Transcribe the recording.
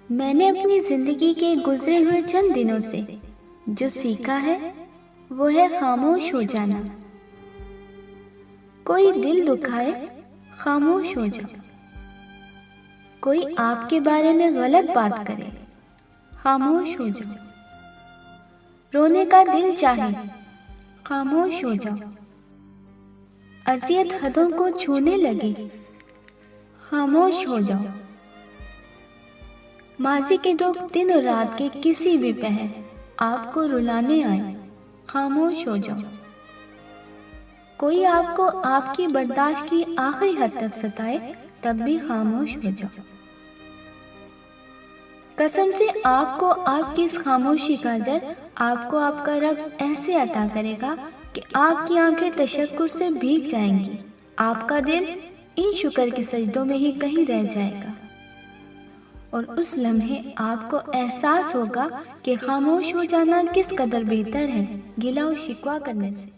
میں نے اپنی زندگی کے گزرے ہوئے چند دنوں سے جو سیکھا ہے وہ ہے خاموش ہو جانا۔ کوئی دل دکھائے خاموش ہو جاؤ، کوئی آپ کے بارے میں غلط بات کرے خاموش ہو جاؤ، رونے کا دل چاہے خاموش ہو جاؤ، اذیت حدوں کو چھونے لگے خاموش ہو جاؤ، ماضی کے دکھ دن اور رات کے کسی بھی پہر آپ کو رلانے آئے خاموش ہو جاؤ، کوئی آپ کو آپ کی برداشت کی آخری حد تک ستائے تب بھی خاموش ہو جاؤ۔ قسم سے آپ کو آپ کی اس خاموشی کا اجر آپ کو آپ کا رب ایسے عطا کرے گا کہ آپ کی آنکھیں تشکر سے بھیگ جائیں گی، آپ کا دل ان شکر کے سجدوں میں ہی کہیں رہ جائے گا، اور اس لمحے آپ کو احساس ہوگا کہ خاموش ہو جانا کس قدر بہتر ہے گلہ و شکوہ کرنے سے۔